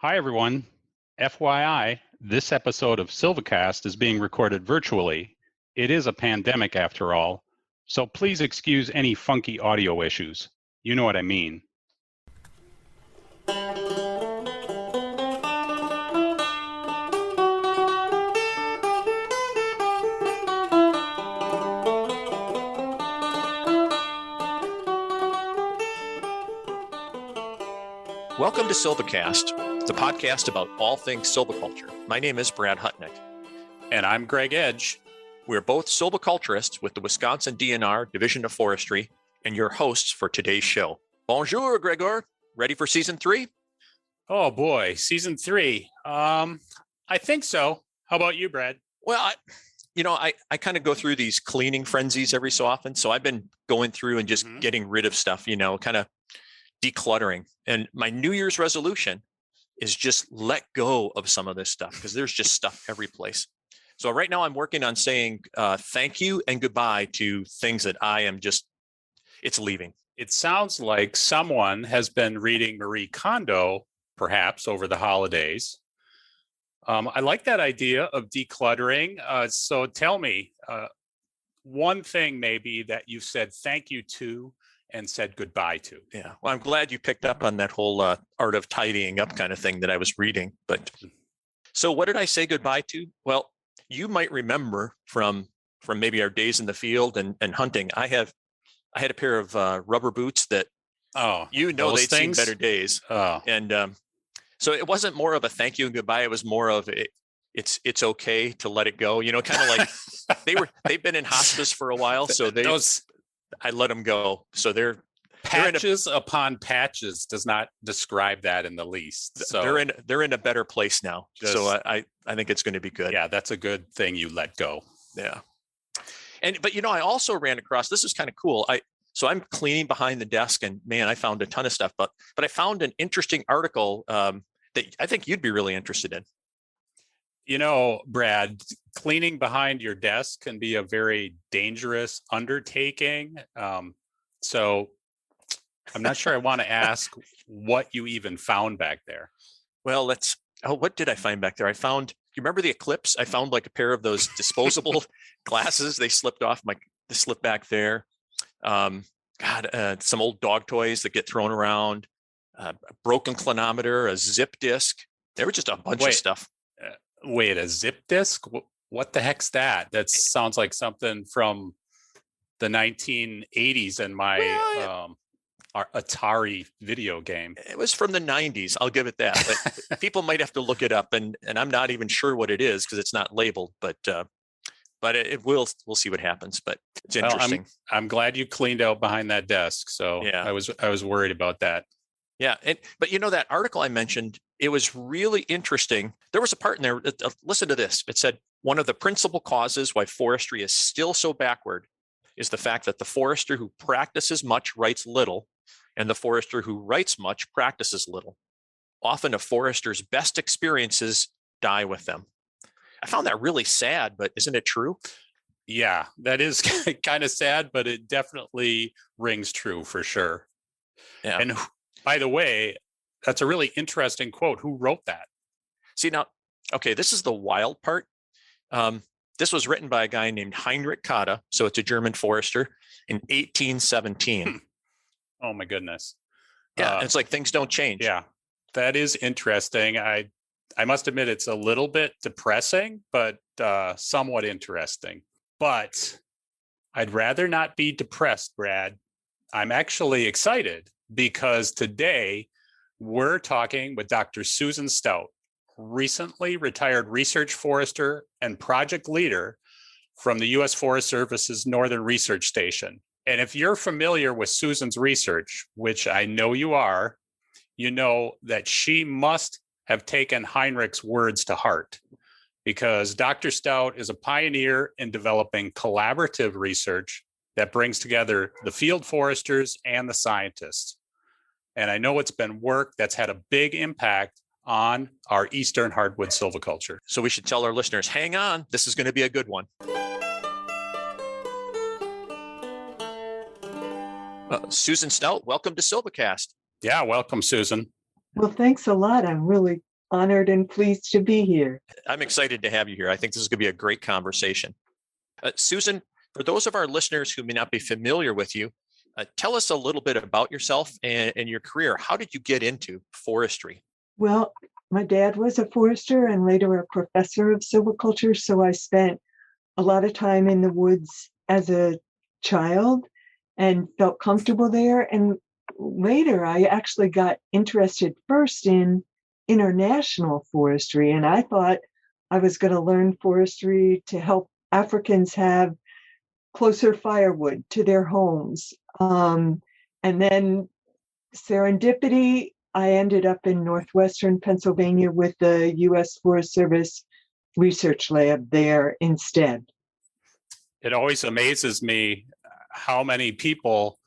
Hi, everyone. FYI, this episode of SilviCast is being recorded virtually. It is a pandemic after all, so please excuse any funky audio issues. You know what I mean. Welcome to SilviCast, the podcast about all things silviculture. My name is Brad Hutnick. And I'm Greg Edge. We're both silviculturists with the Wisconsin DNR Division of Forestry and your hosts for today's show. Bonjour, Gregor. Ready for season 3? Oh boy, season 3. I think so. How about you, Brad? Well, I kind of go through these cleaning frenzies every so often. So I've been going through and just getting rid of stuff, kind of decluttering. And my New Year's resolution is just let go of some of this stuff because there's just stuff every place. So right now I'm working on saying thank you and goodbye to things that I am just, it's leaving. It sounds like someone has been reading Marie Kondo, perhaps over the holidays. I like that idea of decluttering. So tell me one thing maybe that you've said thank you to and said goodbye to. Yeah, well, I'm glad you picked up on that whole art of tidying up kind of thing that I was reading. But so what did I say goodbye to? Well, you might remember from maybe our days in the field and hunting. I had a pair of rubber boots that they'd seen better days. And so it wasn't more of a thank you and goodbye. It was more of it's okay to let it go. Kind of like they've been in hospice for a while, so I let them go. So they're patches upon patches does not describe that in the least. So they're in a better place now. So I think it's going to be good. Yeah, that's a good thing you let go. Yeah. But I also ran across, this is kind of cool. So I'm cleaning behind the desk and man, I found a ton of stuff, but I found an interesting article that I think you'd be really interested in. Brad, cleaning behind your desk can be a very dangerous undertaking. So I'm not sure I want to ask what you even found back there. Well, what did I find back there? You remember the Eclipse? I found like a pair of those disposable glasses. They slipped back there. Some old dog toys that get thrown around, a broken clinometer, a zip disc. There were just a bunch of stuff. Wait, a zip disc? What the heck's that? That sounds like something from the 1980s in my our Atari video game. It was from the 90s. I'll give it that. But people might have to look it up, and I'm not even sure what it is because it's not labeled. But we'll see what happens. But it's interesting. I'm glad you cleaned out behind that desk. So yeah. I was worried about that. Yeah, but that article I mentioned, it was really interesting. There was a part in there, listen to this. It said, one of the principal causes why forestry is still so backward is the fact that the forester who practices much writes little, and the forester who writes much practices little. Often a forester's best experiences die with them. I found that really sad, but isn't it true? Yeah, that is kind of sad, but it definitely rings true for sure. Yeah. And by the way, that's a really interesting quote. Who wrote that? See now, okay, this is the wild part. This was written by a guy named Heinrich Kade, so it's a German forester, in 1817. Oh my goodness. Yeah, it's like things don't change. Yeah, that is interesting. I must admit it's a little bit depressing, but somewhat interesting. But I'd rather not be depressed, Brad. I'm actually excited because today we're talking with Dr. Susan Stout, recently retired research forester and project leader from the U.S. Forest Service's Northern Research Station. And if you're familiar with Susan's research, which I know you are, you know that she must have taken Heinrich's words to heart, because Dr. Stout is a pioneer in developing collaborative research that brings together the field foresters and the scientists. And I know it's been work that's had a big impact on our eastern hardwood silviculture. So we should tell our listeners, hang on, this is going to be a good one. Susan Stout, welcome to SilviCast. Yeah, welcome, Susan. Well, thanks a lot. I'm really honored and pleased to be here. I'm excited to have you here. I think this is going to be a great conversation. Susan, for those of our listeners who may not be familiar with you, tell us a little bit about yourself and your career. How did you get into forestry? Well, my dad was a forester and later a professor of silviculture, so I spent a lot of time in the woods as a child and felt comfortable there. And later, I actually got interested first in international forestry, and I thought I was going to learn forestry to help Africans have closer firewood to their homes. And then serendipity, I ended up in northwestern Pennsylvania with the U.S. Forest Service research lab there instead. It always amazes me how many people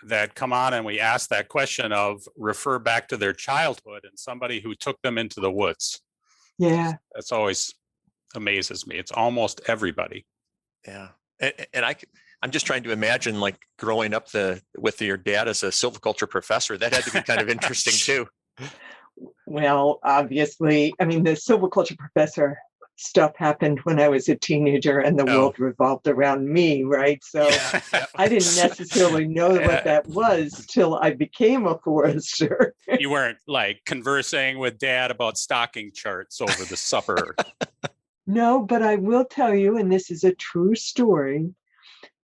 that come on and we ask that question of refer back to their childhood and somebody who took them into the woods. Yeah. That's always amazes me. It's almost everybody. Yeah. And I'm just trying to imagine like growing up with your dad as a silviculture professor. That had to be kind of interesting too. Well, obviously, I mean, the silviculture professor stuff happened when I was a teenager and the world revolved around me, right? So I didn't necessarily know what that was till I became a forester. You weren't like conversing with dad about stocking charts over the supper. No, but I will tell you, and this is a true story,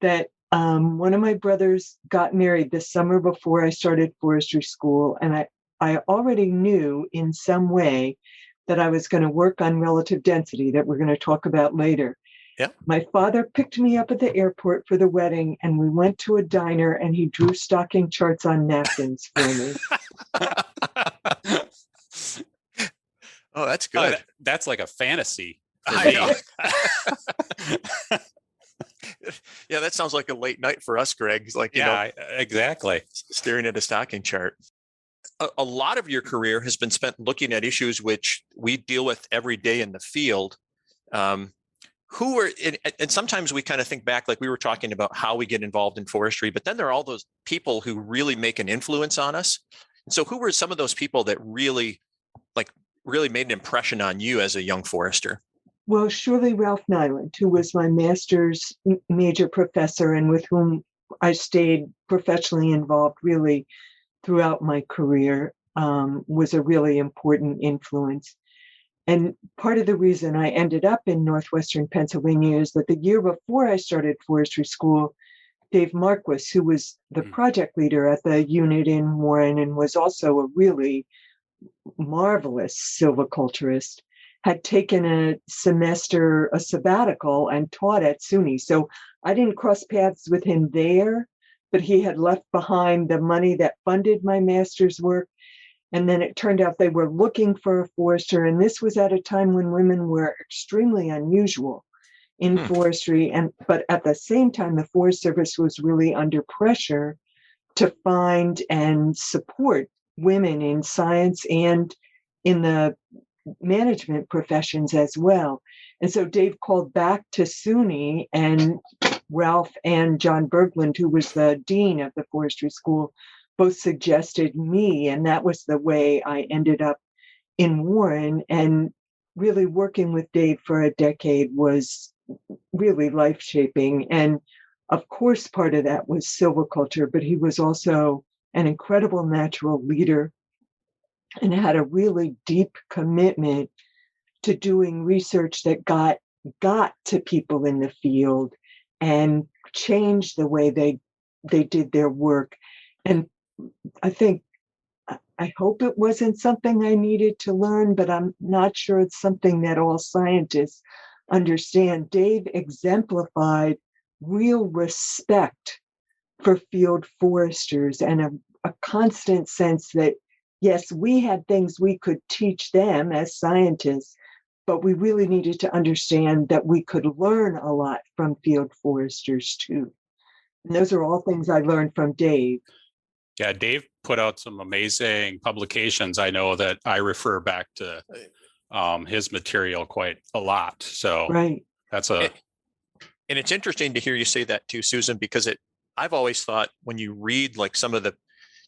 that one of my brothers got married the summer before I started forestry school, and I already knew in some way that I was going to work on relative density that we're going to talk about later. Yeah. My father picked me up at the airport for the wedding, and we went to a diner, and he drew stocking charts on napkins for me. Oh, that's good. That's like a fantasy. I know. Yeah, that sounds like a late night for us, Greg. Like, exactly. Staring at a stocking chart. A lot of your career has been spent looking at issues which we deal with every day in the field. And sometimes we kind of think back, like we were talking about how we get involved in forestry, but then there are all those people who really make an influence on us. And so who were some of those people that really made an impression on you as a young forester? Well, surely Ralph Nyland, who was my master's major professor and with whom I stayed professionally involved really throughout my career, was a really important influence. And part of the reason I ended up in northwestern Pennsylvania is that the year before I started forestry school, Dave Marquis, who was the project leader at the unit in Warren and was also a really marvelous silviculturist, had taken a sabbatical and taught at SUNY. So I didn't cross paths with him there, but he had left behind the money that funded my master's work. And then it turned out they were looking for a forester. And this was at a time when women were extremely unusual in forestry. But at the same time, the Forest Service was really under pressure to find and support women in science and in the management professions as well. And so Dave called back to SUNY, and Ralph and John Berglund, who was the dean of the forestry school, both suggested me. And that was the way I ended up in Warren. And really working with Dave for a decade was really life-shaping. And of course, part of that was silviculture, but he was also an incredible natural leader and had a really deep commitment to doing research that got to people in the field and changed the way they did their work. And I hope it wasn't something I needed to learn, but I'm not sure it's something that all scientists understand. Dave exemplified real respect for field foresters and a constant sense that, yes, we had things we could teach them as scientists, but we really needed to understand that we could learn a lot from field foresters too. And those are all things I learned from Dave. Yeah, Dave put out some amazing publications. I know that I refer back to his material quite a lot. So that's and it's interesting to hear you say that too, Susan, because I've always thought when you read like some of the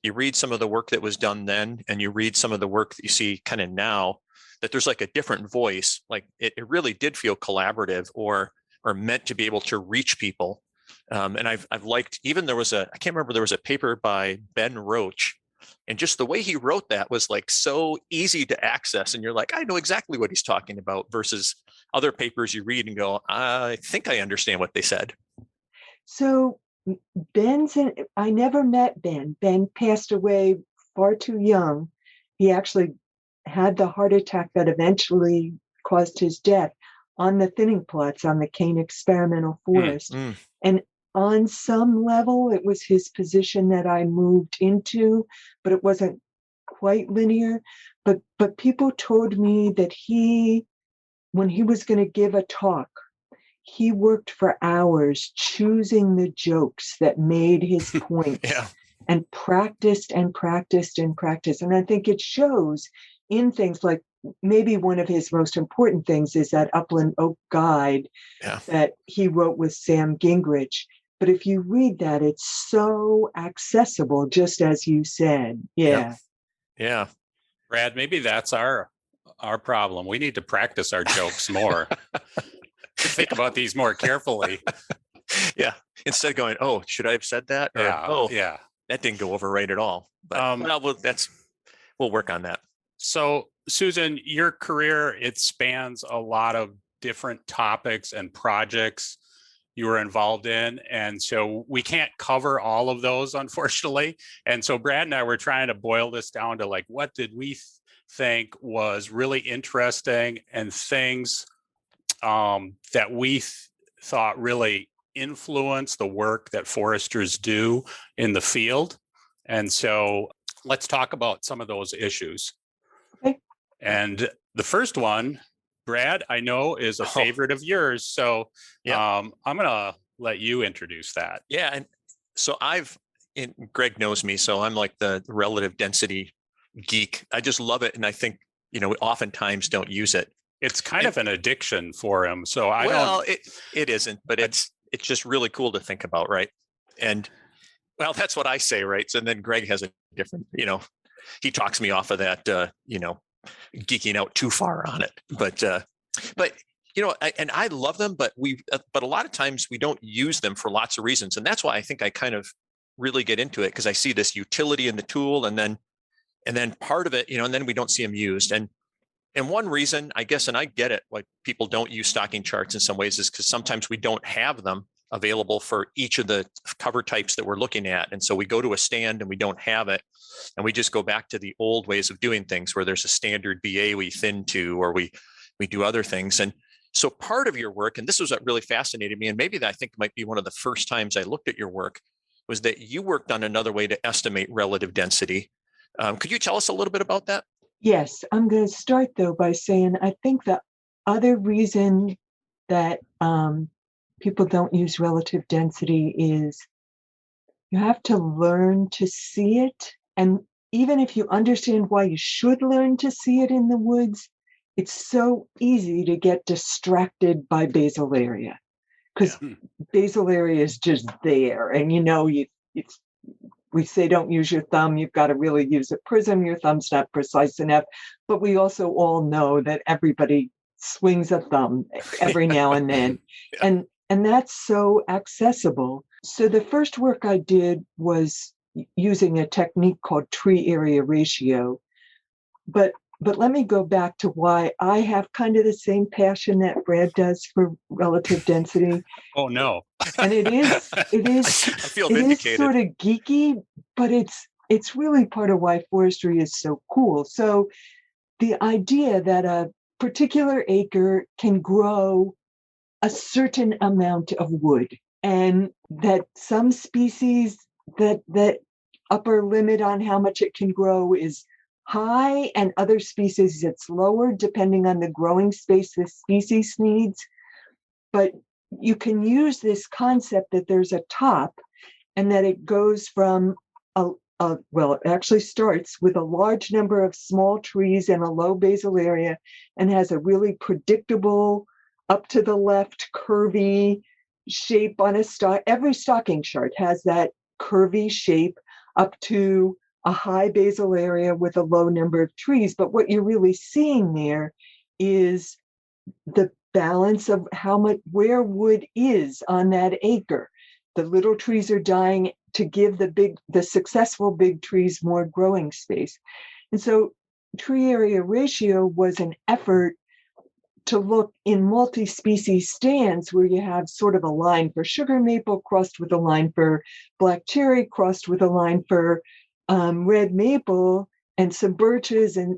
you read some of the work that was done then, and you read some of the work that you see kind of now, that there's like a different voice. Like it really did feel collaborative or meant to be able to reach people. And I've liked, even there was I can't remember, there was a paper by Ben Roach, and just the way he wrote that was like so easy to access. And you're like, I know exactly what he's talking about, versus other papers you read and go, I think I understand what they said. So I never met Ben. Ben passed away far too young. He actually had the heart attack that eventually caused his death on the thinning plots on the Kane Experimental Forest. And on some level, it was his position that I moved into, but it wasn't quite linear. But people told me that when he was going to give a talk, he worked for hours choosing the jokes that made his points. Yeah. And practiced and practiced and practiced. And I think it shows in things like, maybe one of his most important things is that Upland Oak Guide that he wrote with Sam Gingrich. But if you read that, it's so accessible, just as you said. Yeah. Yeah. Brad, maybe that's our problem. We need to practice our jokes more. Think about these more carefully. Yeah. Instead of going, oh, should I have said that? Or, yeah. That didn't go over right at all. But we'll work on that. So, Susan, your career, it spans a lot of different topics and projects you were involved in. And so we can't cover all of those, unfortunately. And so Brad and I were trying to boil this down to like, what did we think was really interesting, and things that we thought really influence the work that foresters do in the field. And so let's talk about some of those issues. Okay. And the first one, Brad, I know is a favorite of yours. So I'm going to let you introduce that. Yeah. And so Greg knows me, so I'm like the relative density geek. I just love it. And I think, we oftentimes don't use it. It's kind of an addiction for him. So it isn't, but it's just really cool to think about, right? And well, that's what I say, right? So then Greg has a different, he talks me off of that, geeking out too far on it. But and I love them, but a lot of times we don't use them for lots of reasons, and that's why I think I kind of really get into it, because I see this utility in the tool, and then part of it, and then we don't see them used. And one reason, I guess, and I get it, like people don't use stocking charts in some ways, is because sometimes we don't have them available for each of the cover types that we're looking at. And so we go to a stand and we don't have it. And we just go back to the old ways of doing things, where there's a standard BA we thin to, or we do other things. And so part of your work, and this was what really fascinated me, and maybe that I think might be one of the first times I looked at your work, was that you worked on another way to estimate relative density. Could you tell us a little bit about that? Yes, I'm going to start though by saying I think the other reason that people don't use relative density is you have to learn to see it. And even if you understand why you should learn to see it in the woods, it's so easy to get distracted by basal area, because basal area is just there. And we say don't use your thumb, you've got to really use a prism, your thumb's not precise enough. But we also all know that everybody swings a thumb every now and then. And that's so accessible. So the first work I did was using a technique called tree area ratio. But let me go back to why I have kind of the same passion that Brad does for relative density. Oh no. And it is I feel vindicated. Sort of geeky, but it's really part of why forestry is so cool. So the idea that a particular acre can grow a certain amount of wood, and that some species that upper limit on how much it can grow is high, and other species it's lower depending on the growing space the species needs. But you can use this concept that there's a top, and that it goes from it actually starts with a large number of small trees and a low basal area, and has a really predictable up to the left curvy shape on a stock. Every stocking chart has that curvy shape up to a high basal area with a low number of trees. But what you're really seeing there is the balance of how much, where wood is on that acre. The little trees are dying to give the successful big trees more growing space. And so tree area ratio was an effort to look in multi-species stands where you have sort of a line for sugar maple crossed with a line for black cherry crossed with a line for red maple and some birches. And,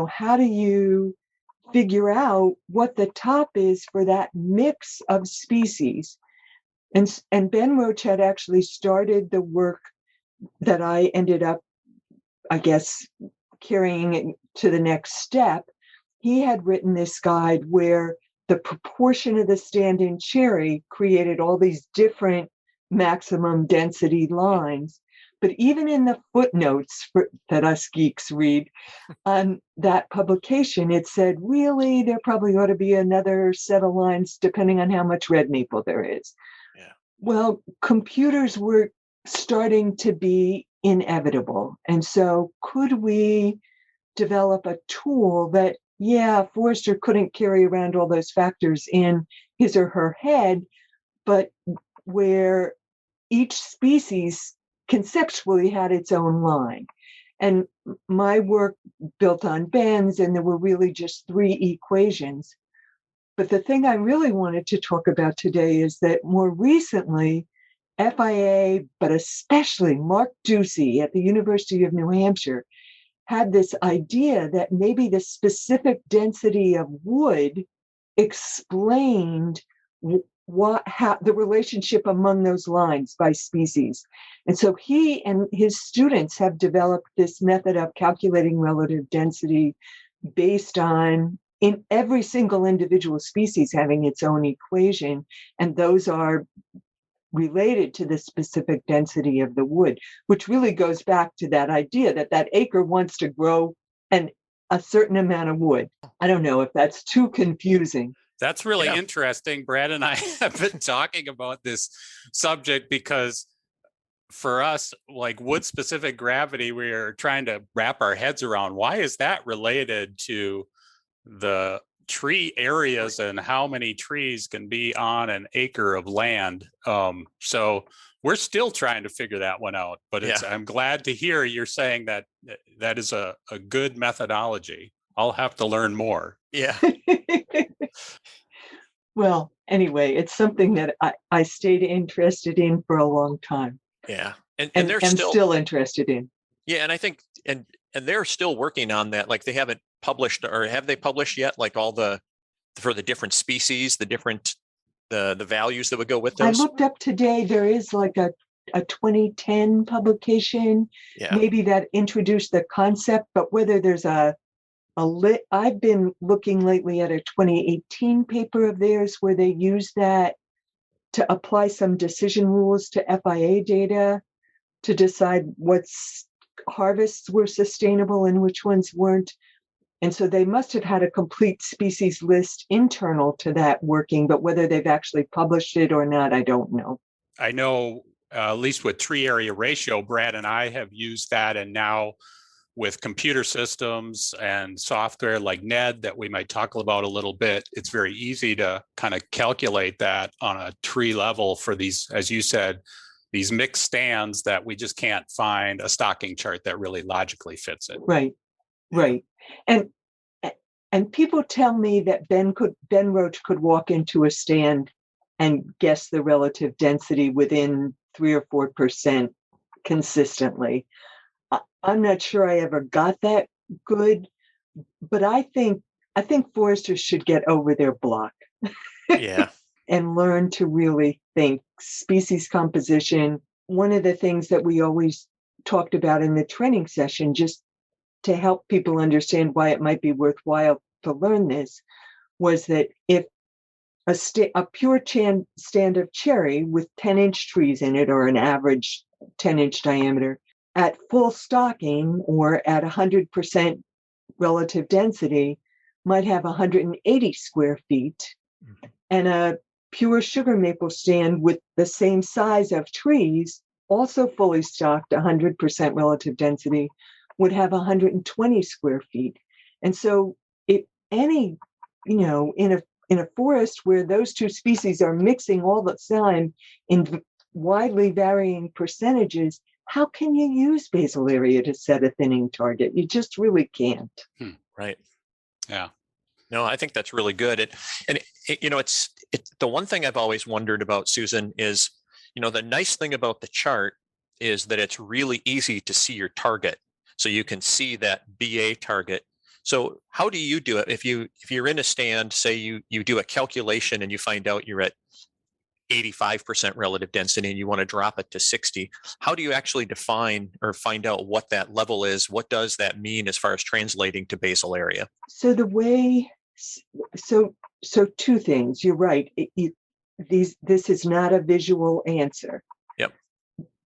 how do you figure out what the top is for that mix of species? And Ben Roach had actually started the work that I ended up, I guess, carrying it to the next step. He had written this guide where the proportion of the stand-in cherry created all these different maximum density lines. But even in the footnotes that us geeks read on that publication, it said, really, there probably ought to be another set of lines depending on how much red maple there is. Yeah. Well, computers were starting to be inevitable. And so could we develop a tool that, Forrester couldn't carry around all those factors in his or her head, but where each species conceptually had its own line. And my work built on Ben's, and there were really just 3 equations. But the thing I really wanted to talk about today is that more recently, FIA, but especially Mark Ducey at the University of New Hampshire, had this idea that maybe the specific density of wood explained how the relationship among those lines by species. And so he and his students have developed this method of calculating relative density based on in every single individual species having its own equation. And those are related to the specific density of the wood, which really goes back to that idea that that acre wants to grow a certain amount of wood. I don't know if that's too confusing. That's really interesting. Brad and I have been talking about this subject because for us, like wood specific gravity, we are trying to wrap our heads around why is that related to the tree areas and how many trees can be on an acre of land. So we're still trying to figure that one out, but I'm glad to hear you're saying that that is a good methodology. I'll have to learn more. Yeah. Well, anyway, it's something that I stayed interested in for a long time. Yeah. And they're still interested in. Yeah. And I think, and they're still working on that. Like they haven't published, or have they published yet? Like for the different species, the different, the values that would go with those? I looked up today, there is like a 2010 publication, maybe that introduced the concept, but whether there's I've been looking lately at a 2018 paper of theirs where they use that to apply some decision rules to FIA data to decide what harvests were sustainable and which ones weren't. And so they must have had a complete species list internal to that working, but whether they've actually published it or not, I don't know. I know, at least with tree area ratio, Brad and I have used that, and now with computer systems and software like NED that we might talk about a little bit, it's very easy to kind of calculate that on a tree level for these, as you said, these mixed stands that we just can't find a stocking chart that really logically fits it. Right. And people tell me that Ben Roach could walk into a stand and guess the relative density within 3 or 4% consistently. I'm not sure I ever got that good, but I think foresters should get over their block. Yeah. And learn to really think species composition. One of the things that we always talked about in the training session, just to help people understand why it might be worthwhile to learn this, was that if a pure stand of cherry with 10-inch trees in it, or an average 10-inch diameter, at full stocking or at 100% relative density, might have 180 square feet. Mm-hmm. And a pure sugar maple stand with the same size of trees also fully stocked, 100% relative density, would have 120 square feet. And so if any, in a forest where those two species are mixing all the time in widely varying percentages, how can you use basal area to set a thinning target? You just really can't. Right. Yeah. No, I think that's really good. It's the one thing I've always wondered about, Susan, is, the nice thing about the chart is that it's really easy to see your target. So you can see that BA target. So how do you do it? If you're in a stand, say you do a calculation and you find out you're at 85% relative density and you want to drop it to 60, how do you actually define or find out what that level is? What does that mean as far as translating to basal area? So so two things. You're right. This is not a visual answer. Yep.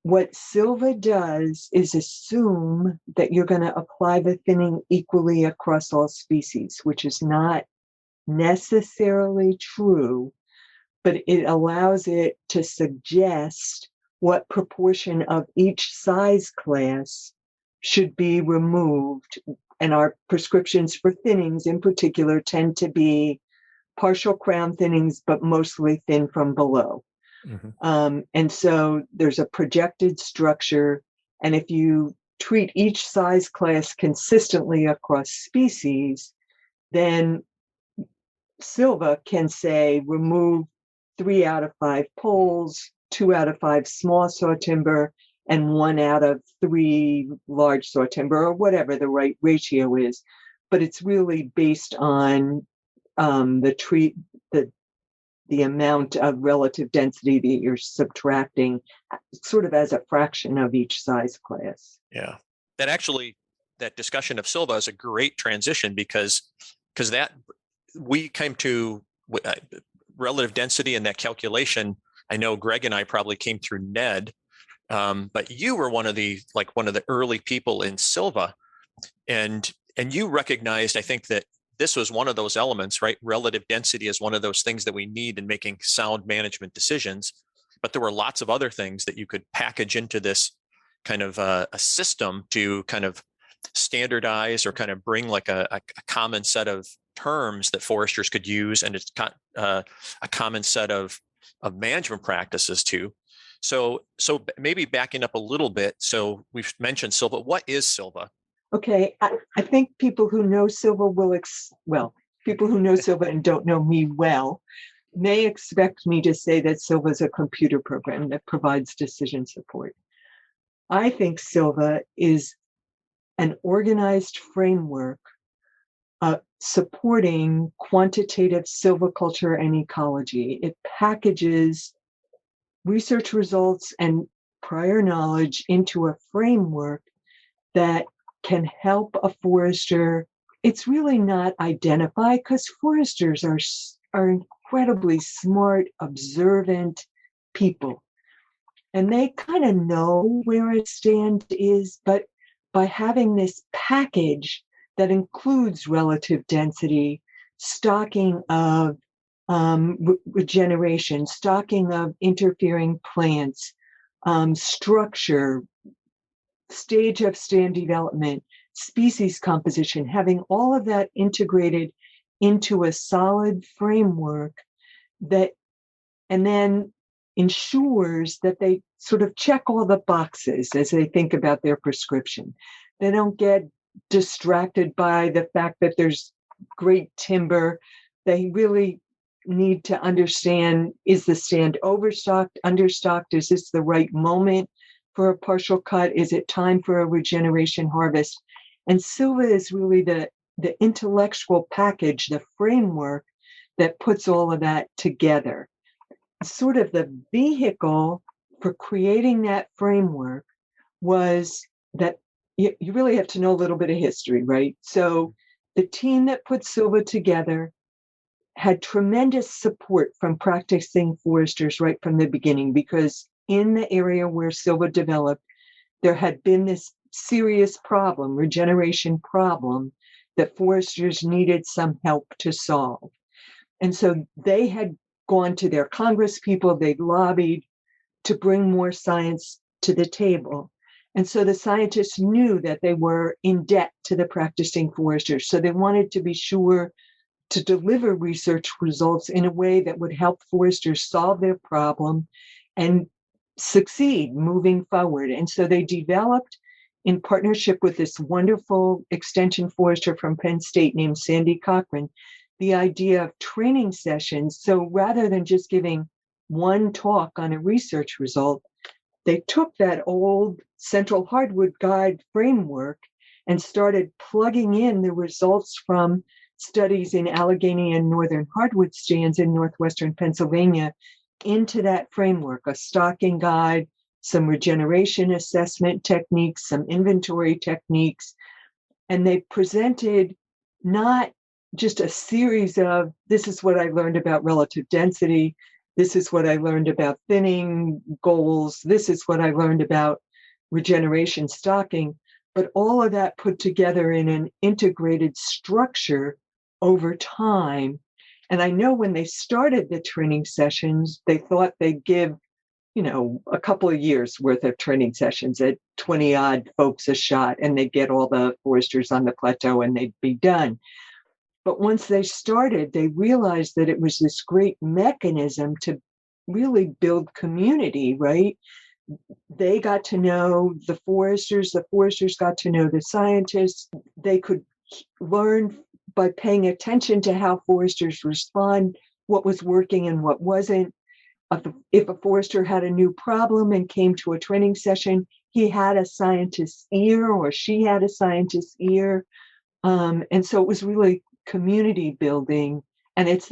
What Silva does is assume that you're going to apply the thinning equally across all species, which is not necessarily true, but it allows it to suggest what proportion of each size class should be removed. And our prescriptions for thinnings in particular tend to be partial crown thinnings, but mostly thin from below. Mm-hmm. And so there's a projected structure. And if you treat each size class consistently across species, then Silva can say remove 3 out of 5 poles, 2 out of 5 small saw timber, and 1 out of 3 large saw timber, or whatever the right ratio is. But it's really based on the amount of relative density that you're subtracting, sort of as a fraction of each size class. Yeah, that discussion of Silva is a great transition because that we came to relative density in that calculation. I know Greg and I probably came through Ned, but you were one of the early people in Silva, and you recognized, I think, that this was one of those elements, right? Relative density is one of those things that we need in making sound management decisions. But there were lots of other things that you could package into this kind of a system to kind of standardize or kind of bring like a common set of terms that foresters could use, and it's got a common set of management practices too. So maybe backing up a little bit. So we've mentioned Silva. What is Silva? Okay, I think people who know Silva people who know Silva and don't know me well may expect me to say that Silva is a computer program that provides decision support. I think Silva is an organized framework supporting quantitative silviculture and ecology. It packages research results and prior knowledge into a framework that can help a forester. It's really not identify, because foresters are incredibly smart, observant people. And they kind of know where a stand is, but by having this package that includes relative density, stocking of regeneration, stocking of interfering plants, structure, stage of stand development, species composition, having all of that integrated into a solid framework that, and then ensures that they sort of check all the boxes as they think about their prescription. They don't get distracted by the fact that there's great timber. They really need to understand, is the stand overstocked, understocked? Is this the right moment for a partial cut? Is it time for a regeneration harvest? And Silva is really the intellectual package, the framework that puts all of that together. Sort of the vehicle for creating that framework was that you really have to know a little bit of history, right? So the team that put Silva together had tremendous support from practicing foresters right from the beginning, because in the area where Silva developed, there had been this serious problem, regeneration problem, that foresters needed some help to solve. And so they had gone to their Congress people, they'd lobbied to bring more science to the table. And so the scientists knew that they were in debt to the practicing foresters. So they wanted to be sure to deliver research results in a way that would help foresters solve their problem and succeed moving forward. And so they developed, in partnership with this wonderful extension forester from Penn State named Sandy Cochran, the idea of training sessions. So rather than just giving one talk on a research result, they took that old Central Hardwood Guide framework and started plugging in the results from studies in Allegheny and northern hardwood stands in northwestern Pennsylvania into that framework, a stocking guide, some regeneration assessment techniques, some inventory techniques. And they presented not just a series of, this is what I learned about relative density, this is what I learned about thinning goals, this is what I learned about regeneration stocking, but all of that put together in an integrated structure over time. And I know when they started the training sessions, they thought they'd give, a couple of years worth of training sessions at 20 odd folks a shot, and they'd get all the foresters on the plateau and they'd be done. But once they started, they realized that it was this great mechanism to really build community, right? They got to know the foresters got to know the scientists. They could learn by paying attention to how foresters respond, what was working and what wasn't. If a forester had a new problem and came to a training session, he had a scientist's ear or she had a scientist's ear. And so it was really community building. And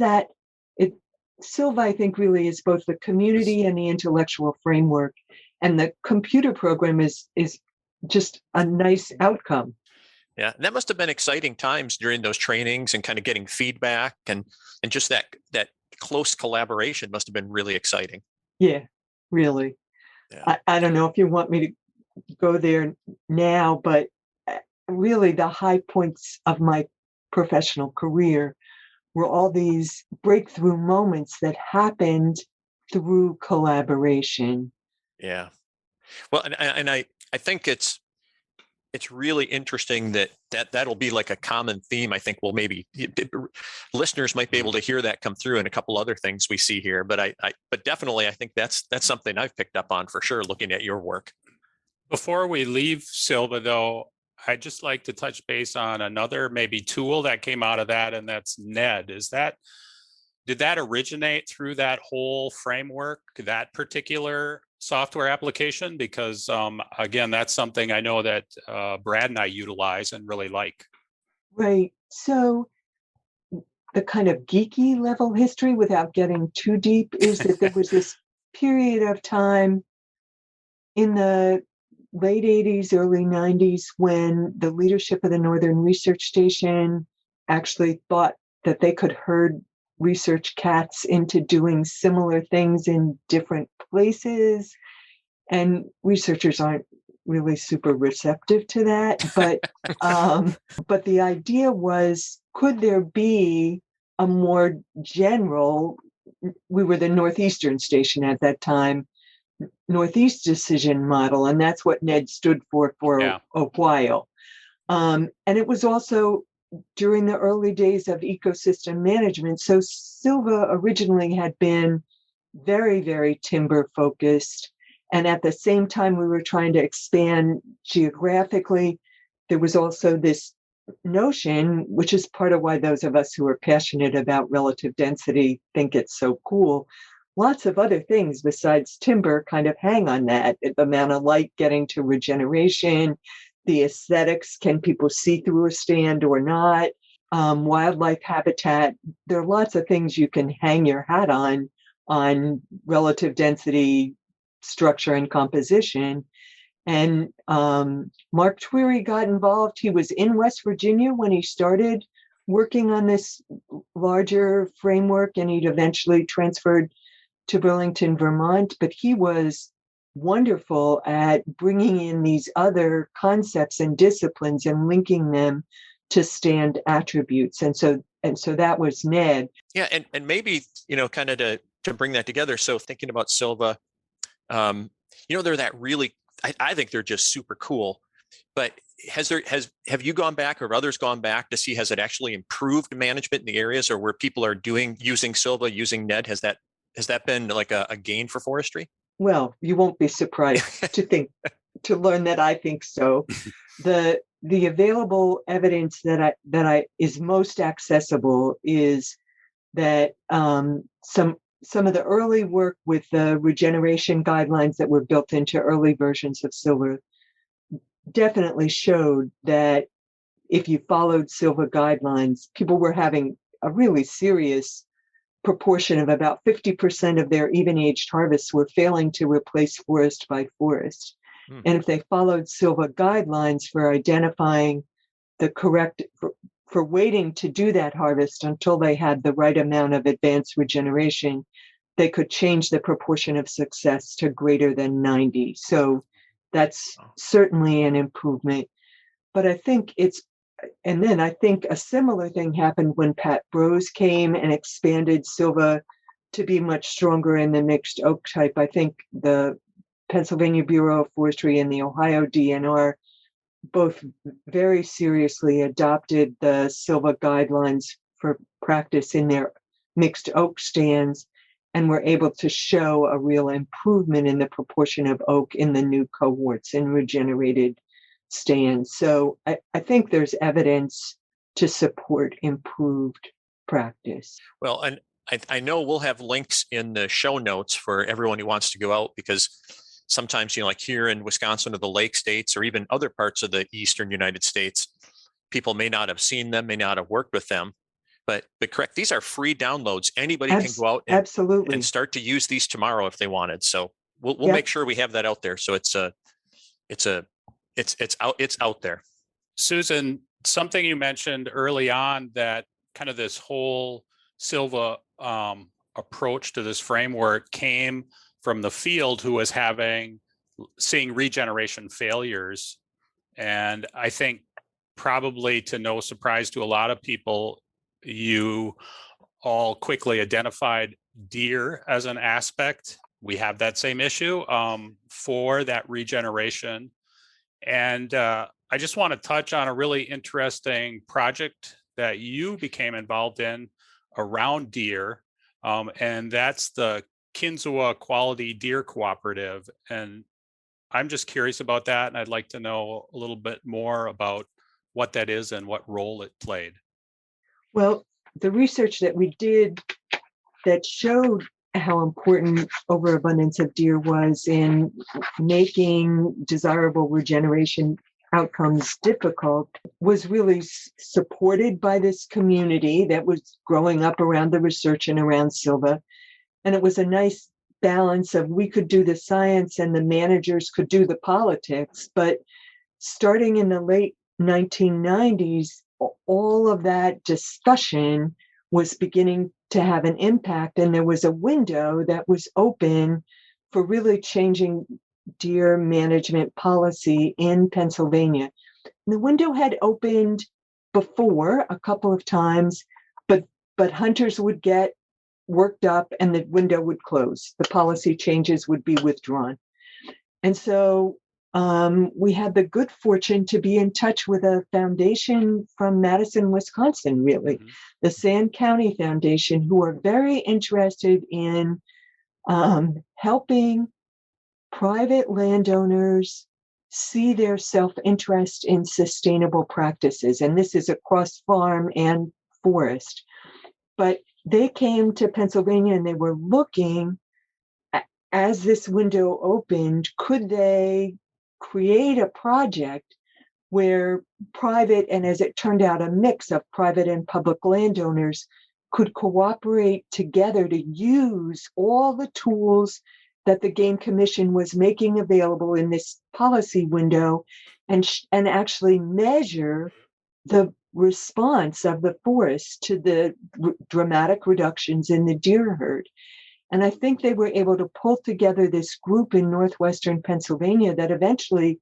Silva, I think, really is both the community and the intellectual framework. And the computer program is just a nice outcome. Yeah, that must have been exciting times during those trainings and kind of getting feedback and just that close collaboration must have been really exciting. Yeah, really. Yeah. I don't know if you want me to go there now, but really the high points of my professional career were all these breakthrough moments that happened through collaboration. Yeah. Well, and I think it's really interesting that'll be like a common theme. I think maybe listeners might be able to hear that come through in a couple other things we see here. But but definitely, I think that's something I've picked up on for sure, looking at your work. Before we leave Silva, though, I'd just like to touch base on another maybe tool that came out of that, and that's NED. Did that originate through that whole framework, that particular software application? Because again, that's something I know that Brad and I utilize and really like. Right. So the kind of geeky level history, without getting too deep, is that there was this period of time in the late 80s, early 90s, when the leadership of the Northern Research Station actually thought that they could herd research cats into doing similar things in different places. And researchers aren't really super receptive to that. But the idea was, could there be a more general, we were the Northeastern Station at that time, Northeast decision model, and that's what NED stood for a while. And it was also during the early days of ecosystem management. So Silva originally had been very, very timber focused. And at the same time, we were trying to expand geographically. There was also this notion, which is part of why those of us who are passionate about relative density think it's so cool. Lots of other things besides timber kind of hang on that. The amount of light getting to regeneration, the aesthetics, can people see through a stand or not? Wildlife habitat. There are lots of things you can hang your hat on relative density, structure, and composition. And Mark Tweary got involved. He was in West Virginia when he started working on this larger framework, and he'd eventually transferred to Burlington, Vermont. But he was wonderful at bringing in these other concepts and disciplines and linking them to stand attributes. And so that was NED. Yeah, and maybe, kind of to bring that together. So thinking about Silva, they're that really, I think they're just super cool. But have you gone back, or have others gone back to see, has it actually improved management in the areas, or where people are using Silva, using Ned? Has that been like a gain for forestry? Well, you won't be surprised to learn that I think so. The available evidence that I is most accessible is that some of the early work with the regeneration guidelines that were built into early versions of Silva definitely showed that if you followed Silva guidelines, people were having a really serious proportion of about 50% of their even-aged harvests were failing to replace forest by forest. And if they followed Silva guidelines for identifying the correct, for waiting to do that harvest until they had the right amount of advanced regeneration, they could change the proportion of success to greater than 90. So that's certainly an improvement. But I think I think a similar thing happened when Pat Brose came and expanded Silva to be much stronger in the mixed oak type. I think the Pennsylvania Bureau of Forestry and the Ohio DNR both very seriously adopted the Silva guidelines for practice in their mixed oak stands, and were able to show a real improvement in the proportion of oak in the new cohorts in regenerated stands. So I think there's evidence to support improved practice. Well, and I know we'll have links in the show notes for everyone who wants to go out, because sometimes, like here in Wisconsin or the Lake States, or even other parts of the Eastern United States, people may not have seen them, may not have worked with them. But correct, these are free downloads. Anybody can go out and start to use these tomorrow if they wanted. So we'll make sure we have that out there. So it's out there. Susan, something you mentioned early on, that kind of this whole Silva approach to this framework came from the field, who was seeing regeneration failures. And I think, probably to no surprise to a lot of people, you all quickly identified deer as an aspect. We have that same issue for that regeneration. And I just want to touch on a really interesting project that you became involved in around deer, and that's the Kinzua Quality Deer Cooperative. And I'm just curious about that, and I'd like to know a little bit more about what that is and what role it played. Well, the research that we did that showed how important overabundance of deer was in making desirable regeneration outcomes difficult was really supported by this community that was growing up around the research and around Silva. And it was a nice balance of, we could do the science and the managers could do the politics. But starting in the late 1990s, all of that discussion was beginning to have an impact. And there was a window that was open for really changing deer management policy in Pennsylvania. And the window had opened before a couple of times, but hunters would get worked up and the window would close. The policy changes would be withdrawn. And so we had the good fortune to be in touch with a foundation from Madison, Wisconsin, really, the Sand County Foundation, who are very interested in helping private landowners see their self-interest in sustainable practices. And this is across farm and forest. But they came to Pennsylvania and they were looking, as this window opened, could they create a project where private, and as it turned out, a mix of private and public landowners could cooperate together to use all the tools that the Game Commission was making available in this policy window, and actually measure the response of the forest to the dramatic reductions in the deer herd. And I think they were able to pull together this group in northwestern Pennsylvania that eventually,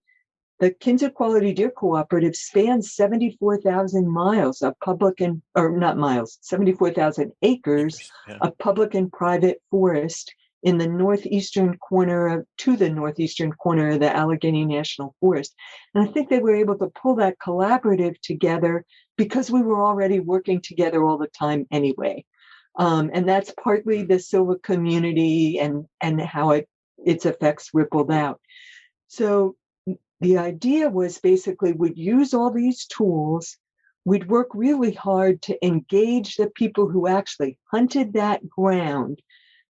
the Kinzua Quality Deer Cooperative spans 74,000 miles of public and, or not miles, 74,000 acres of public and private forest in the northeastern corner of the Allegheny National Forest. And I think they were able to pull that collaborative together because we were already working together all the time anyway. And that's partly the Silva community and how its effects rippled out. So the idea was basically we'd use all these tools. We'd work really hard to engage the people who actually hunted that ground.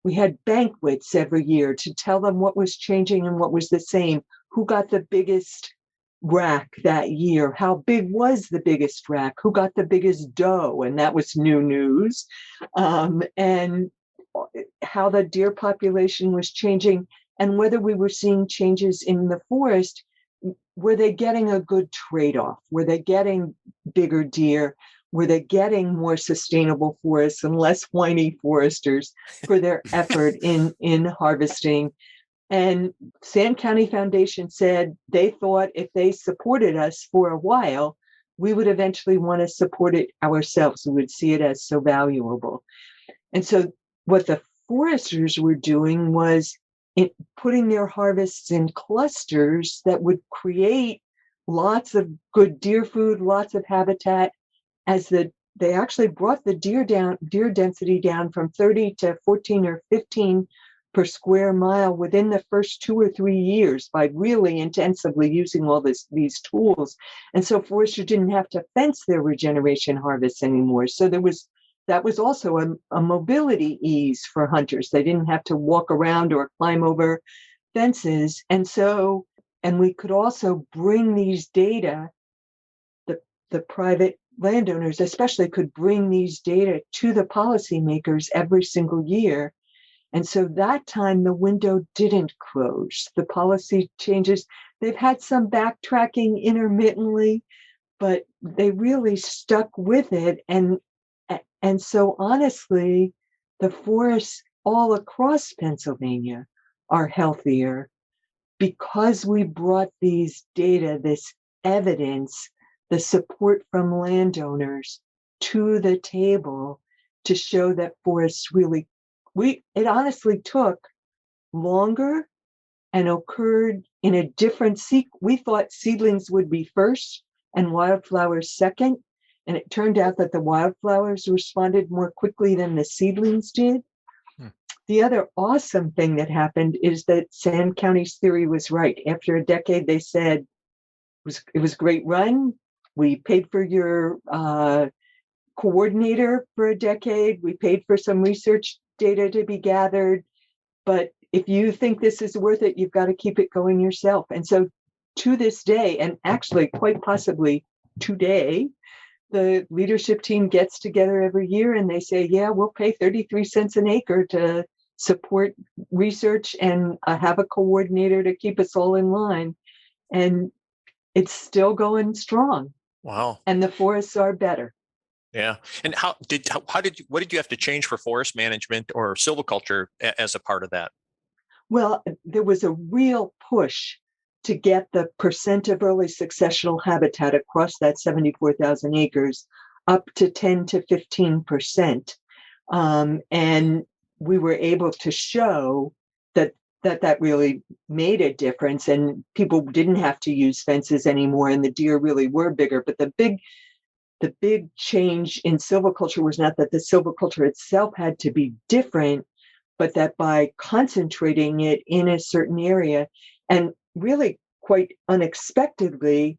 We had banquets every year to tell them what was changing and what was the same, who got the biggest rack that year, how big was the biggest rack, who got the biggest doe, and that was new news, and how the deer population was changing, and whether we were seeing changes in the forest. Were they getting a good trade-off? Were they getting bigger deer? Were they getting more sustainable forests and less whiny foresters for their effort in harvesting? And Sand County Foundation said they thought if they supported us for a while, we would eventually want to support it ourselves. We would see it as so valuable. And so what the foresters were doing was putting their harvests in clusters that would create lots of good deer food, lots of habitat, as they actually brought the deer density down from 30 to 14 or 15 per square mile within the first 2 or 3 years by really intensively using all these tools. And so foresters didn't have to fence their regeneration harvests anymore. So that was also a mobility ease for hunters. They didn't have to walk around or climb over fences. And we could also bring these data, the private landowners especially could bring these data to the policymakers every single year. And so that time the window didn't close. The policy changes, they've had some backtracking intermittently, but they really stuck with it. And so honestly, the forests all across Pennsylvania are healthier because we brought these data, this evidence, the support from landowners to the table to show that forests really, it honestly took longer and occurred in a different sequence. We thought seedlings would be first and wildflowers second. And it turned out that the wildflowers responded more quickly than the seedlings did. The other awesome thing that happened is that Sand County's theory was right. After a decade, they said, it was a great run. We paid for your coordinator for a decade. We paid for some research data to be gathered. But if you think this is worth it, you've got to keep it going yourself. And so to this day, and actually quite possibly today, the leadership team gets together every year and they say, yeah, we'll pay 33 cents an acre to support research and have a coordinator to keep us all in line. And it's still going strong. Wow. And the forests are better. Yeah. And what did you have to change for forest management or silviculture as a part of that? Well, there was a real push to get the percent of early successional habitat across that 74,000 acres up to 10 to 15%. And we were able to show that really made a difference, and people didn't have to use fences anymore, and the deer really were bigger. But the big change in silviculture was not that the silviculture itself had to be different, but that by concentrating it in a certain area, and really quite unexpectedly,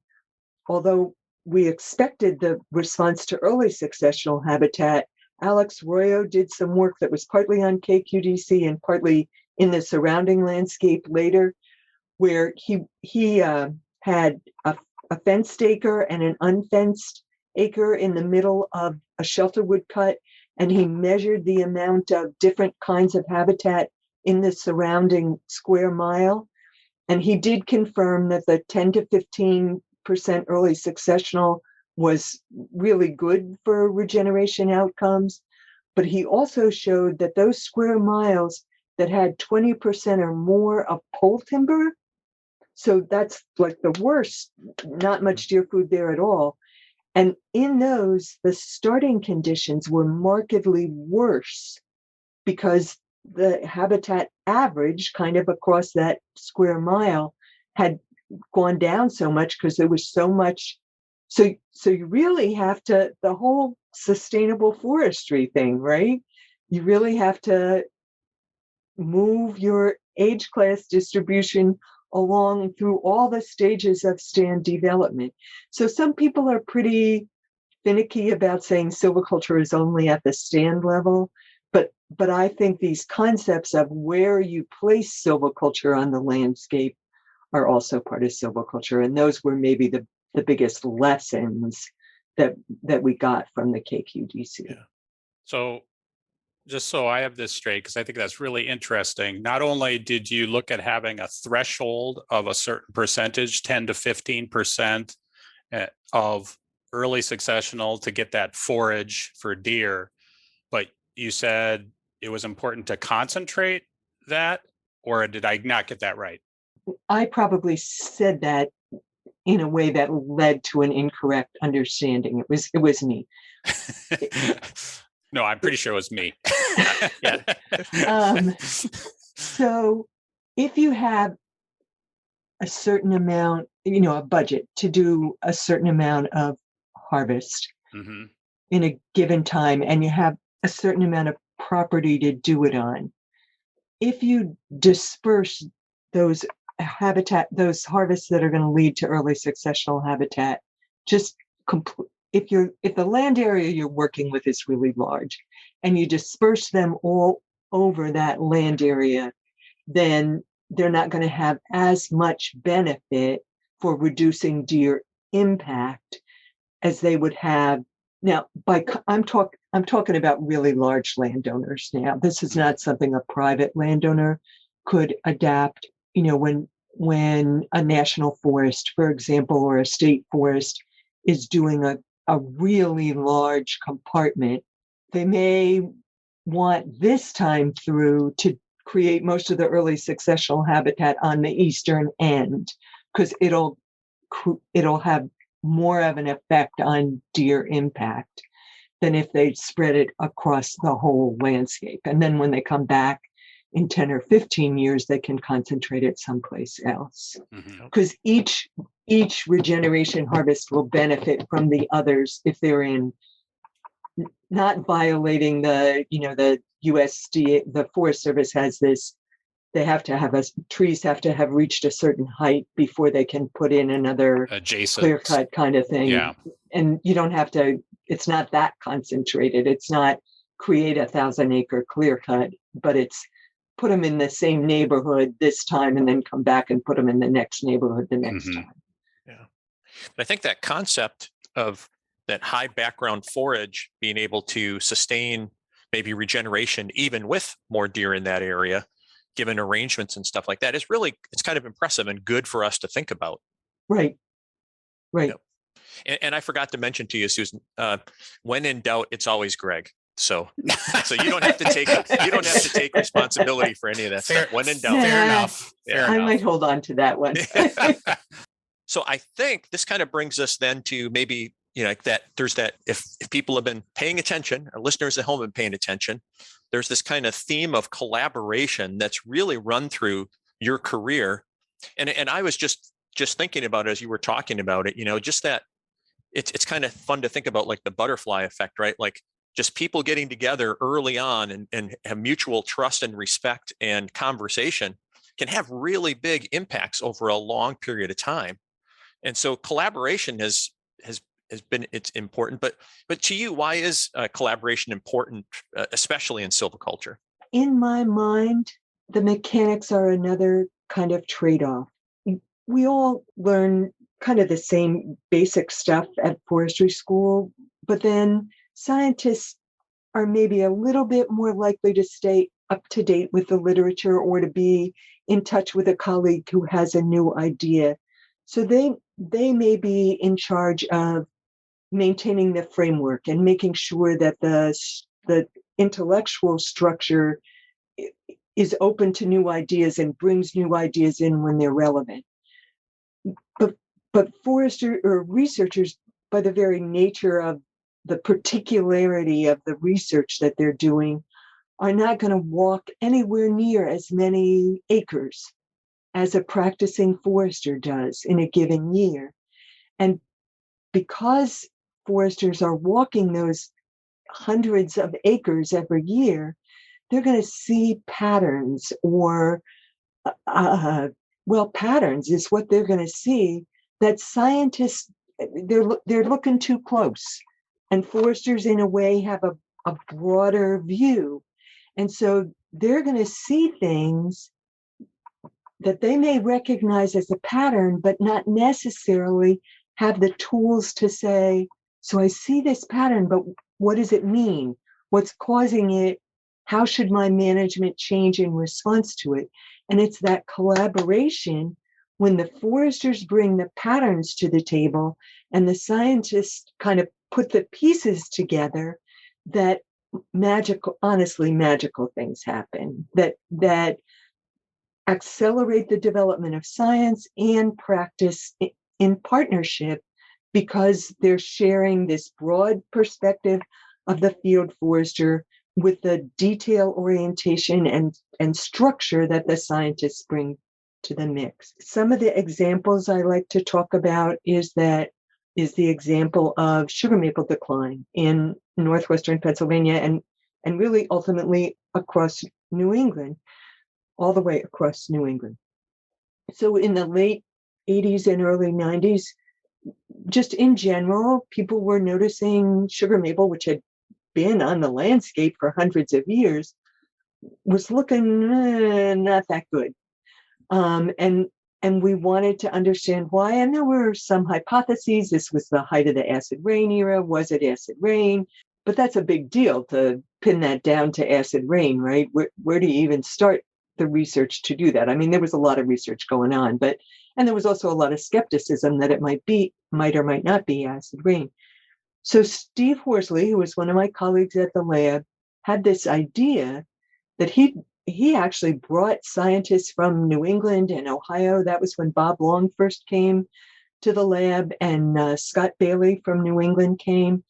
although we expected the response to early successional habitat, Alex Royo did some work that was partly on KQDC and partly in the surrounding landscape later, where he had a fenced acre and an unfenced acre in the middle of a shelter woodcut, and he measured the amount of different kinds of habitat in the surrounding square mile. And he did confirm that the 10 to 15% early successional was really good for regeneration outcomes. But he also showed that those square miles that had 20% or more of pole timber, so that's like the worst, not much deer food there at all. And in those, the starting conditions were markedly worse because the habitat average kind of across that square mile had gone down so much because there was so much. So you really have to, the whole sustainable forestry thing, right? You really have to move your age class distribution along through all the stages of stand development. So some people are pretty finicky about saying silviculture is only at the stand level, but I think these concepts of where you place silviculture on the landscape are also part of silviculture, and those were maybe the biggest lessons that we got from the KQDC. Yeah. So just so I have this straight, because I think that's really interesting. Not only did you look at having a threshold of a certain percentage, 10 to 15% of early successional to get that forage for deer, but you said it was important to concentrate that, or did I not get that right? I probably said that in a way that led to an incorrect understanding. It was me. No, I'm pretty sure it was me. So if you have a certain amount, a budget to do a certain amount of harvest in a given time, and you have a certain amount of property to do it on, if you disperse those harvests that are going to lead to early successional habitat, if the land area you're working with is really large and you disperse them all over that land area, then they're not going to have as much benefit for reducing deer impact as they would have. Now, I'm talking about really large landowners now. This is not something a private landowner could adapt. When a national forest, for example, or a state forest is doing a really large compartment, they may want this time through to create most of the early successional habitat on the eastern end, because it'll have more of an effect on deer impact than if they spread it across the whole landscape. And then when they come back in 10 or 15 years, they can concentrate it someplace else. Because each regeneration harvest will benefit from the others if they're in not violating the USDA, the Forest Service has this, trees have to have reached a certain height before they can put in another adjacent clear cut kind of thing. Yeah. And you don't have to, it's not that concentrated. It's not create 1,000-acre clear cut, but it's put them in the same neighborhood this time and then come back and put them in the next neighborhood the next time. Yeah. But I think that concept of that high background forage being able to sustain maybe regeneration even with more deer in that area, given arrangements and stuff like that, is really, it's kind of impressive and good for us to think about. Right. Yep. And I forgot to mention to you, Susan, when in doubt, it's always Greg. So you don't have to take responsibility for any of that stuff. When in doubt. Fair enough. I might hold on to that one. So I think this kind of brings us then to maybe, that there's that, if people have been paying attention, our listeners at home have been paying attention, there's this kind of theme of collaboration that's really run through your career. And I was just thinking about it as you were talking about it, just that it's kind of fun to think about, like the butterfly effect, right? Like just people getting together early on and have mutual trust and respect and conversation can have really big impacts over a long period of time. And so collaboration has been, it's important, but to you, why is collaboration important, especially in silviculture? In my mind, the mechanics are another kind of trade-off. We all learn kind of the same basic stuff at forestry school, but then scientists are maybe a little bit more likely to stay up to date with the literature or to be in touch with a colleague who has a new idea. So they may be in charge of maintaining the framework and making sure that the intellectual structure is open to new ideas and brings new ideas in when they're relevant. But foresters or researchers, by the very nature of the particularity of the research that they're doing, are not going to walk anywhere near as many acres as a practicing forester does in a given year. And because foresters are walking those hundreds of acres every year, they're going to see patterns or, patterns is what they're going to see that scientists, they're looking too close. And foresters, in a way, have a broader view. And so they're going to see things that they may recognize as a pattern, but not necessarily have the tools to say, so I see this pattern, but what does it mean? What's causing it? How should my management change in response to it? And it's that collaboration when the foresters bring the patterns to the table and the scientists kind of put the pieces together that honestly magical things happen that accelerate the development of science and practice in partnership, because they're sharing this broad perspective of the field forester with the detail orientation and structure that the scientists bring to the mix. Some of the examples I like to talk about is the example of sugar maple decline in northwestern Pennsylvania and really ultimately across New England, all the way across New England. So in the late 80s and early 90s, just in general, people were noticing sugar maple, which had been on the landscape for hundreds of years, was looking not that good. And we wanted to understand why. And there were some hypotheses. This was the height of the acid rain era. Was it acid rain? But that's a big deal to pin that down to acid rain, right? Where do you even start the research to do that? I mean, there was a lot of research going on, and there was also a lot of skepticism that it might or might not be acid rain. So Steve Horsley, who was one of my colleagues at the lab, had this idea that he actually brought scientists from New England and Ohio. That was when Bob Long first came to the lab, and Scott Bailey from New England came.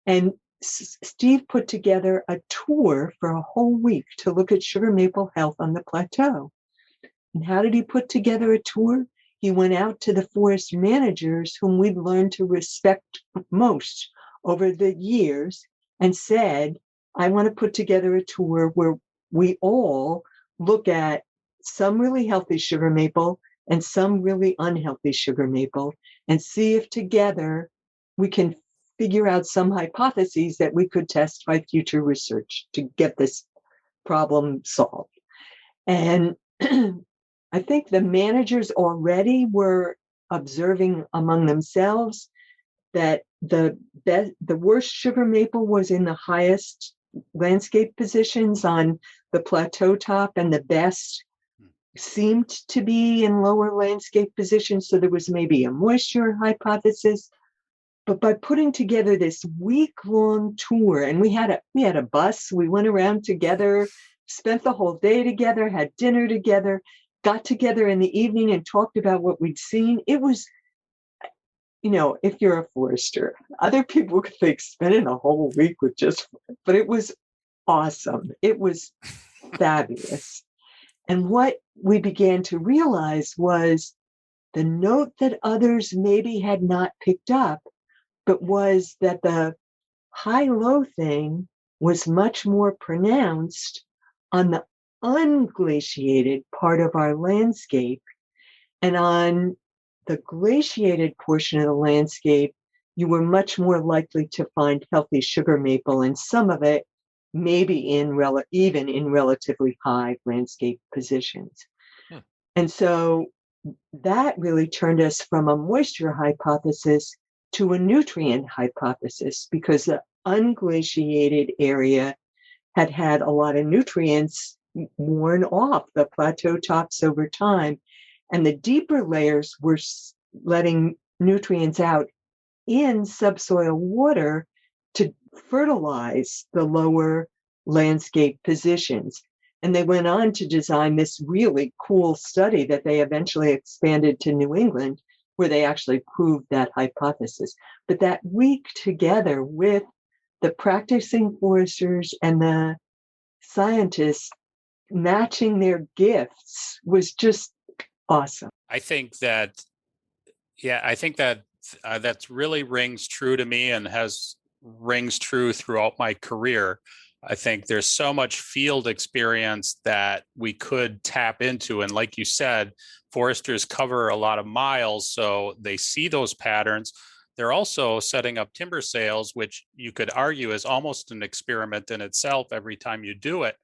And Steve put together a tour for a whole week to look at sugar maple health on the plateau. And how did he put together a tour? He went out to the forest managers whom we'd learned to respect most over the years and said, I want to put together a tour where we all look at some really healthy sugar maple and some really unhealthy sugar maple and see if together we can figure out some hypotheses that we could test by future research to get this problem solved. And I think the managers already were observing among themselves that the worst sugar maple was in the highest landscape positions on the plateau top, and the best seemed to be in lower landscape positions. So there was maybe a moisture hypothesis. But by putting together this week-long tour, and we had a bus, we went around together, spent the whole day together, had dinner together, got together in the evening and talked about what we'd seen. It was, if you're a forester, other people could think spending a whole week with but it was awesome. It was fabulous. And what we began to realize was the note that others maybe had not picked up, but was that the high-low thing was much more pronounced on the unglaciated part of our landscape. And on the glaciated portion of the landscape, you were much more likely to find healthy sugar maple, and some of it maybe even in relatively high landscape positions. And so that really turned us from a moisture hypothesis to a nutrient hypothesis, because the unglaciated area had a lot of nutrients worn off the plateau tops over time. And the deeper layers were letting nutrients out in subsoil water to fertilize the lower landscape positions. And they went on to design this really cool study that they eventually expanded to New England, where they actually proved that hypothesis. But that week together with the practicing foresters and the scientists matching their gifts was just awesome. I think that, that's really rings true to me and rings true throughout my career. I think there's so much field experience that we could tap into. And like you said, foresters cover a lot of miles, so they see those patterns. They're also setting up timber sales, which you could argue is almost an experiment in itself every time you do it.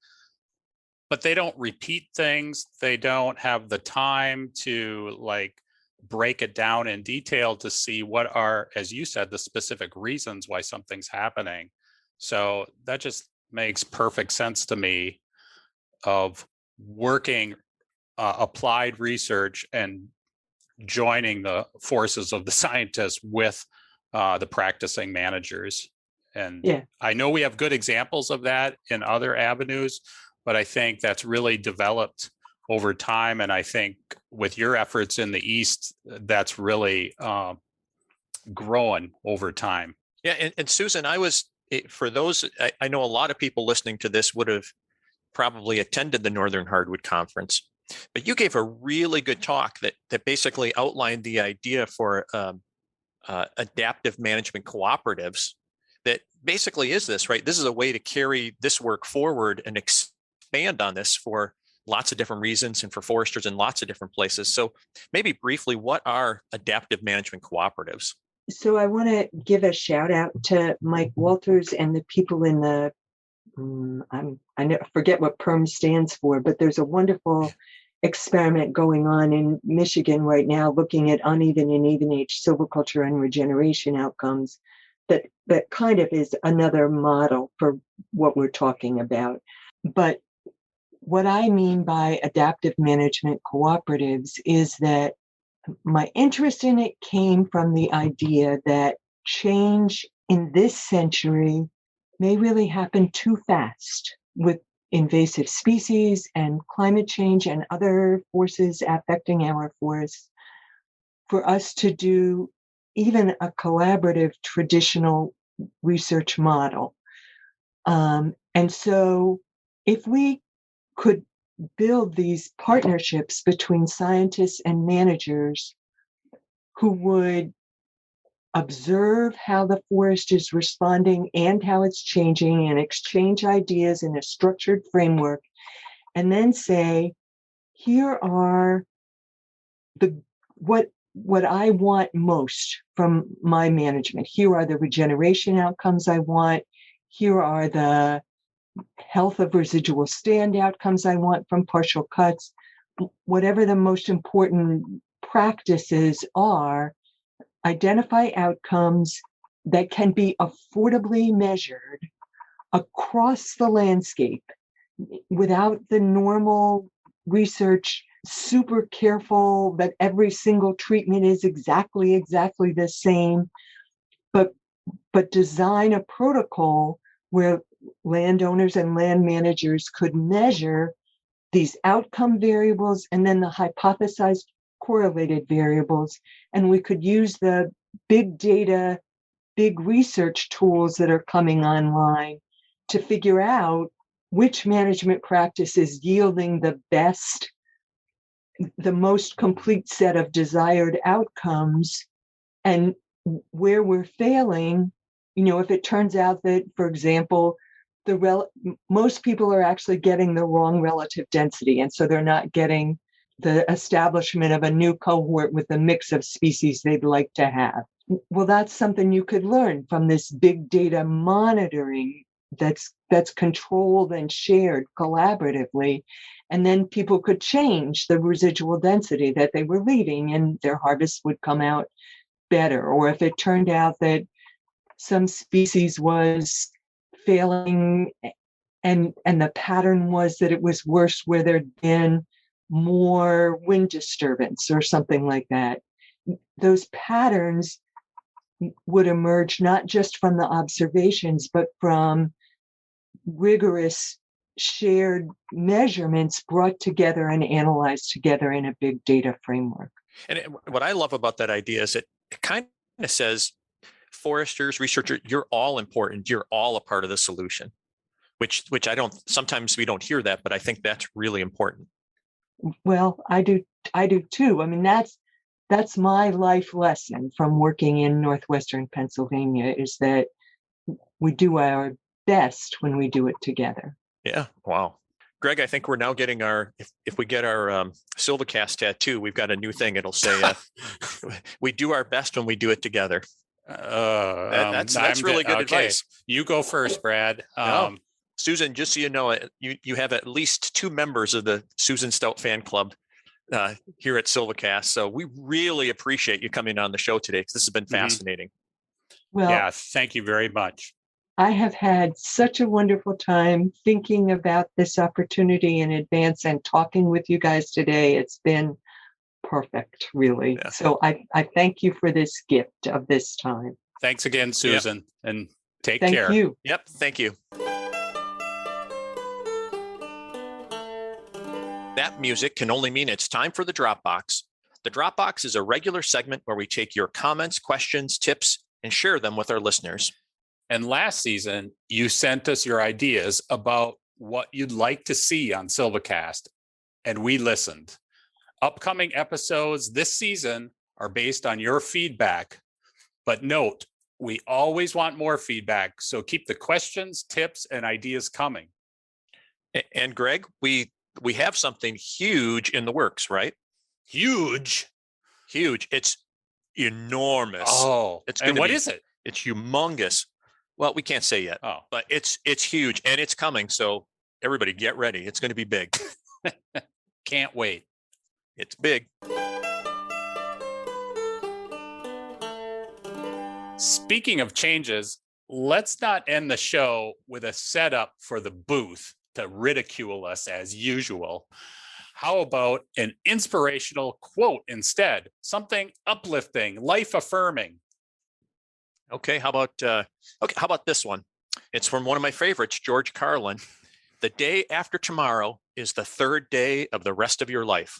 But they don't repeat things. They don't have the time to break it down in detail to see what are, as you said, the specific reasons why something's happening. So that just makes perfect sense to me of working applied research and joining the forces of the scientists with the practicing managers. And Yeah. I know we have good examples of that in other avenues, but I think that's really developed over time. And I think with your efforts in the East, that's really growing over time. Yeah, and Susan, for those, I know a lot of people listening to this would have probably attended the Northern Hardwood Conference, but you gave a really good talk that basically outlined the idea for adaptive management cooperatives. That basically is this, right? This is a way to carry this work forward and expand on this for lots of different reasons and for foresters in lots of different places. So maybe briefly, what are adaptive management cooperatives? So I want to give a shout out to Mike Walters and the people in the, I forget what PERM stands for, but there's a wonderful experiment going on in Michigan right now looking at uneven and even age silviculture and regeneration outcomes that kind of is another model for what we're talking about. But what I mean by adaptive management cooperatives is that my interest in it came from the idea that change in this century may really happen too fast with invasive species and climate change and other forces affecting our forests for us to do even a collaborative traditional research model. And so if we could build these partnerships between scientists and managers who would observe how the forest is responding and how it's changing and exchange ideas in a structured framework, and then say, here are what I want most from my management. Here are the regeneration outcomes I want. Here are the health of residual stand outcomes I want from partial cuts. Whatever the most important practices are, identify outcomes that can be affordably measured across the landscape without the normal research, super careful that every single treatment is exactly the same, but design a protocol where landowners and land managers could measure these outcome variables and then the hypothesized correlated variables. And we could use the big data, big research tools that are coming online to figure out which management practice is yielding the best, the most complete set of desired outcomes, and where we're failing. If it turns out that, for example, most people are actually getting the wrong relative density, and so they're not getting the establishment of a new cohort with a mix of species they'd like to have. Well, that's something you could learn from this big data monitoring that's controlled and shared collaboratively. And then people could change the residual density that they were leaving and their harvest would come out better. Or if it turned out that some species was failing and the pattern was that it was worse where there'd been more wind disturbance or something like that, those patterns would emerge not just from the observations, but from rigorous shared measurements brought together and analyzed together in a big data framework. And what I love about that idea is it kind of says, foresters, researchers, you're all important. You're all a part of the solution, which I don't, sometimes we don't hear that, but I think that's really important. Well, I do too. I mean, that's my life lesson from working in Northwestern Pennsylvania, is that we do our best when we do it together. Yeah. Wow. Greg, I think we're now getting if we get our SilviCast tattoo, we've got a new thing. It'll say, we do our best when we do it together. That's really good advice. You go first, Brad. No. Susan, just so you know, you have at least 2 members of the Susan Stout fan club here at SilviCast. So we really appreciate you coming on the show today, because this has been fascinating. Well, yeah, thank you very much. I have had such a wonderful time thinking about this opportunity in advance and talking with you guys today. It's been perfect, really. Yeah. So I thank you for this gift of this time. Thanks again, Susan, and take care. Thank you. Yep, thank you. That music can only mean it's time for the Dropbox. The Dropbox is a regular segment where we take your comments, questions, tips, and share them with our listeners. And last season, you sent us your ideas about what you'd like to see on SilviCast, and we listened. Upcoming episodes this season are based on your feedback, but note, we always want more feedback, so keep the questions, tips, and ideas coming. And Greg, we have something huge in the works, right? Huge? Huge. It's enormous. Oh, and what is it? It's humongous. Well, we can't say yet, but it's huge and it's coming. So everybody get ready. It's going to be big. Can't wait. It's big. Speaking of changes, let's not end the show with a setup for the booth to ridicule us as usual. How about an inspirational quote instead? Something uplifting, life-affirming. Okay, how about this one? It's from one of my favorites, George Carlin. The day after tomorrow is the third day of the rest of your life.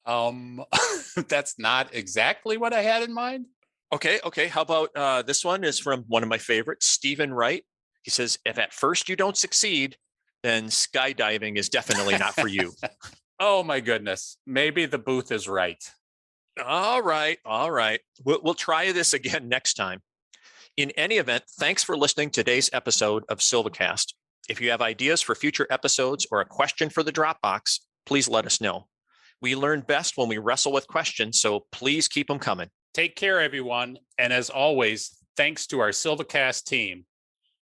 That's not exactly what I had in mind. Okay. How about this one is from one of my favorites, Stephen Wright. He says, if at first you don't succeed, then skydiving is definitely not for you. Oh my goodness. Maybe the booth is right. All right. We'll try this again next time. In any event, thanks for listening to today's episode of SilviCast. If you have ideas for future episodes or a question for the Dropbox, please let us know. We learn best when we wrestle with questions, so please keep them coming. Take care, everyone. And as always, thanks to our SilviCast team.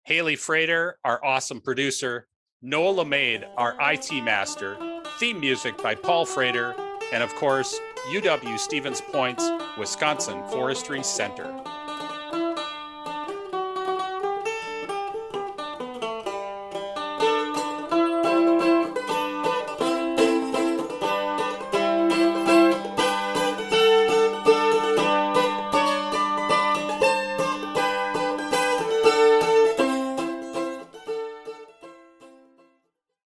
Haley Frater, our awesome producer. Noah LeMade, our IT master. Theme music by Paul Frater. And of course, UW Stevens Point's Wisconsin Forestry Center.